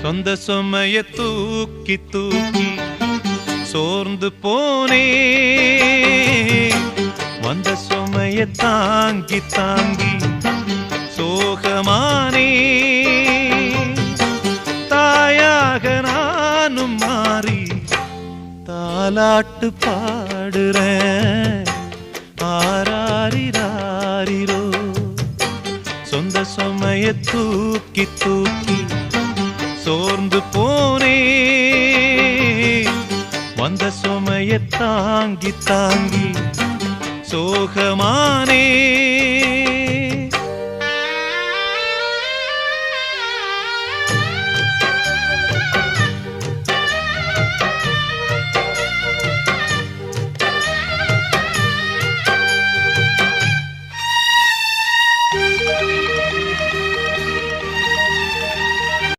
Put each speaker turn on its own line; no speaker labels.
சொந்த சுமைய தூக்கி தூக்கி சோர்ந்து போனே, வந்த சுமைய தாங்கி தாங்கி சோகமானே. தாயாக நானும் மாறி தாலாட்டு பாடுறேன், ஆராரிராரிரோ. சொந்த சுமைய தூக்கி தூக்கி சோர்ந்து போனே, வந்த சுமைய தாங்கி தாங்கி சோகமானே.